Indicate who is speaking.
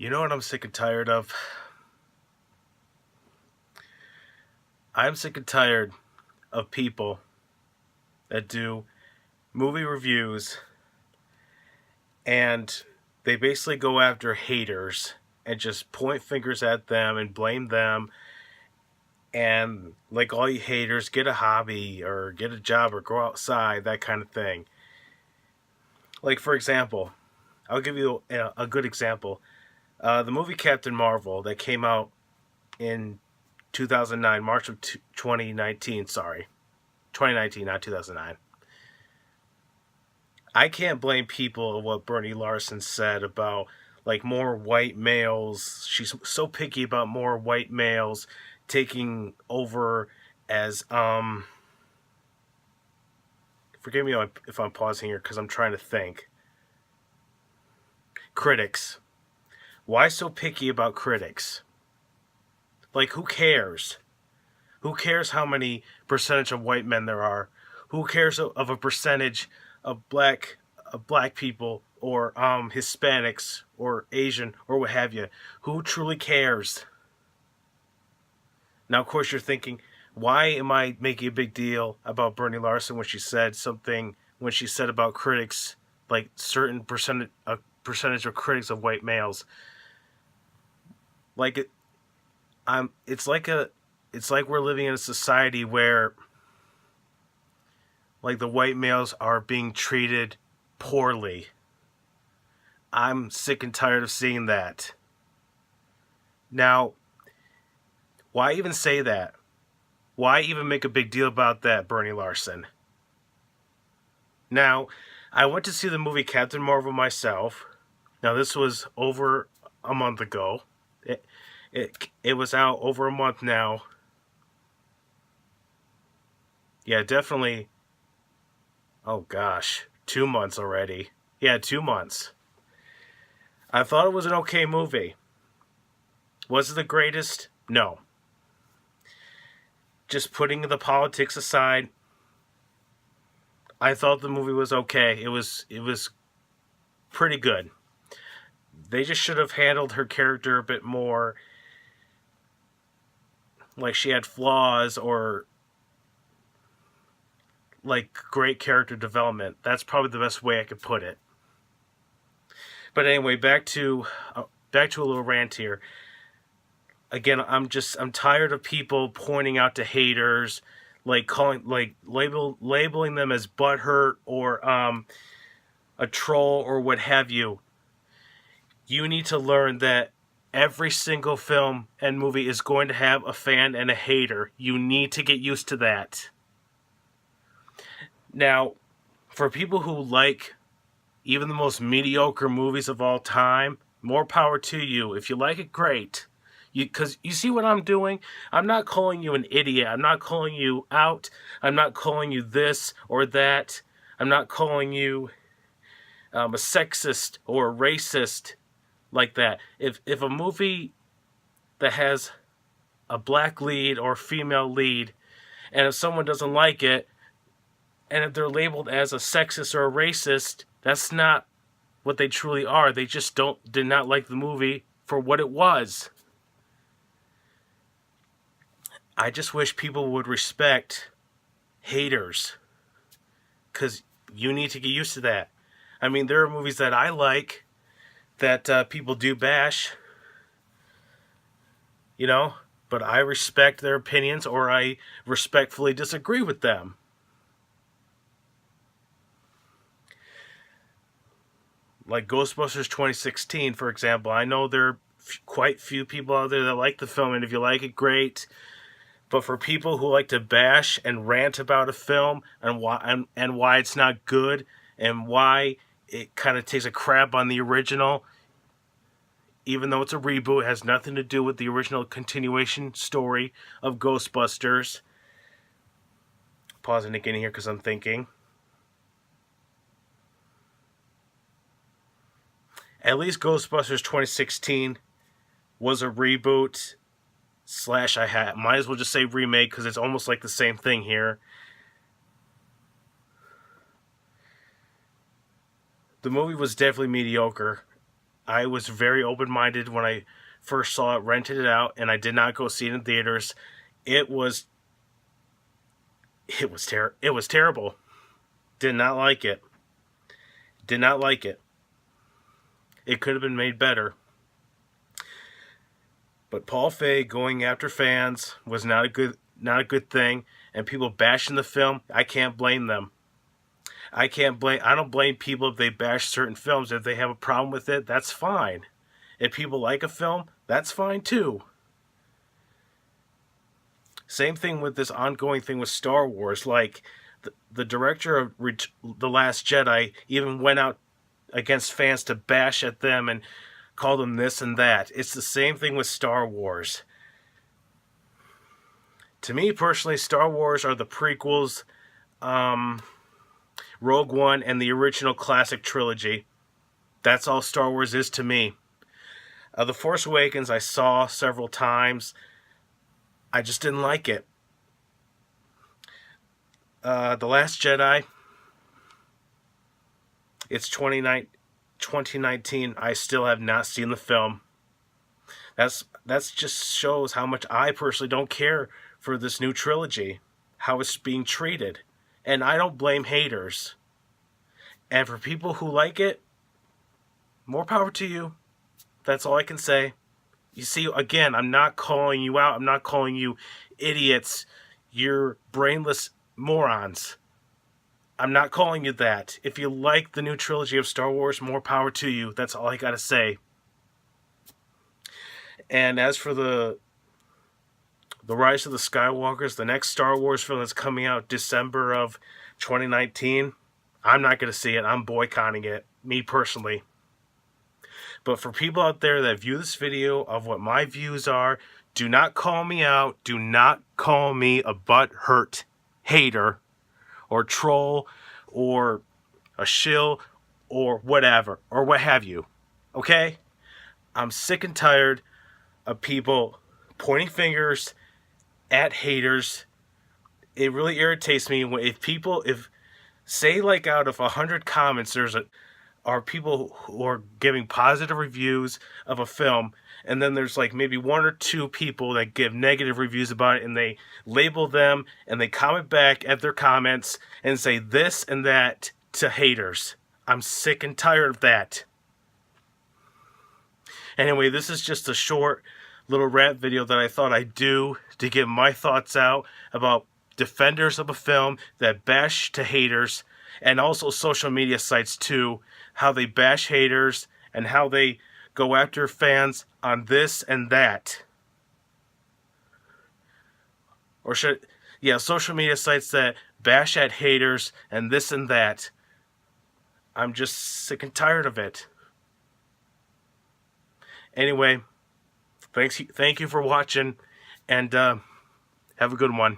Speaker 1: You know what I'm sick and tired of? I'm sick and tired of people that do movie reviews and they basically go after haters and just point fingers at them and blame them. And like, all you haters, get a hobby or get a job or go outside, that kind of thing. Like, for example, I'll give you a good example. The movie Captain Marvel that came out in 2009, March of 2019, sorry. 2019, not 2009. I can't blame people of what Bernie Larson said about like more white males. She's so picky about more white males taking over as forgive me if I'm pausing here because I'm trying to think. Critics. Why so picky about critics? Like, who cares? Who cares how many percentage of white men there are? Who cares of a percentage of black people or Hispanics or Asian or what have you? Who truly cares? Now, of course, you're thinking, why am I making a big deal about Bernie Larson when she said about critics, like certain percentage of critics of white males? Like it's like we're living in a society where like the white males are being treated poorly. I'm sick and tired of seeing that. Now, why even say that? Why even make a big deal about that, Bernie Larson? Now, I went to see the movie Captain Marvel myself. Now, this was over a month ago. It was out over a month now. Yeah, definitely. Oh gosh, 2 months already. Yeah, 2 months. I thought it was an okay movie. Was it the greatest? No. Just putting the politics aside, I thought the movie was okay. It was pretty good. They just should have handled her character a bit more like she had flaws or like great character development. That's probably the best way I could put it. But anyway, back to a little rant here. Again, I'm tired of people pointing out to haters, like labeling them as butthurt or a troll or what have you. You need to learn that every single film and movie is going to have a fan and a hater. You need to get used to that. Now, for people who like even the most mediocre movies of all time, more power to you. If you like it, great. Because you see what I'm doing? I'm not calling you an idiot. I'm not calling you out. I'm not calling you this or that. I'm not calling you a sexist or a racist like that. If a movie that has a black lead or female lead, and if someone doesn't like it, and if they're labeled as a sexist or a racist, that's not what they truly are. They just did not like the movie for what it was. I just wish people would respect haters, because you need to get used to that. I mean, there are movies that I like that people do bash, but I respect their opinions or I respectfully disagree with them. Like Ghostbusters 2016, for example. I know there are quite few people out there that like the film, and if you like it, great. But for people who like to bash and rant about a film and why it's not good and why it kind of takes a crap on the original, even though it's a reboot, it has nothing to do with the original continuation story of Ghostbusters. Pausing again here because I'm thinking. At least Ghostbusters 2016 was a reboot / might as well just say remake because it's almost like the same thing here. The movie was definitely mediocre. I was very open-minded when I first saw it, rented it out, and I did not go see it in theaters. It was it was terrible. Did not like it. Did not like it. It could have been made better. But Paul Feig going after fans was not a good thing, and people bashing the film, I can't blame them. I don't blame people if they bash certain films. If they have a problem with it, that's fine. If people like a film, that's fine too. Same thing with this ongoing thing with Star Wars. Like, the director of The Last Jedi even went out against fans to bash at them and call them this and that. It's the same thing with Star Wars. To me personally, Star Wars are the prequels, Rogue One, and the original classic trilogy. That's all Star Wars is to me. The Force Awakens I saw several times. I just didn't like it. The Last Jedi, it's 2019. I still have not seen the film. That's just shows how much I personally don't care for this new trilogy, how it's being treated. And I don't blame haters. And for people who like it, more power to you. That's all I can say. You see, again, I'm not calling you out. I'm not calling you idiots. You're brainless morons. I'm not calling you that. If you like the new trilogy of Star Wars, more power to you. That's all I gotta say. And as for the Rise of the Skywalkers, the next Star Wars film that's coming out December of 2019, I'm not gonna see it. I'm boycotting it, me personally. But for people out there that view this video of what my views are, do not call me out. Do not call me a butthurt hater or troll or a shill or whatever or what have you. Okay? I'm sick and tired of people pointing fingers at haters. It really irritates me when if say like out of 100 comments are people who are giving positive reviews of a film, and then there's like maybe one or two people that give negative reviews about it, and they label them and they comment back at their comments and say this and that to haters. I'm sick and tired of that. Anyway, this is just a short little rant video that I thought I'd do to get my thoughts out about defenders of a film that bash to haters, and also social media sites too, how they bash haters and how they go after fans on this and that. Or social media sites that bash at haters and this and that. I'm just sick and tired of it. Anyway, thank you for watching, and have a good one.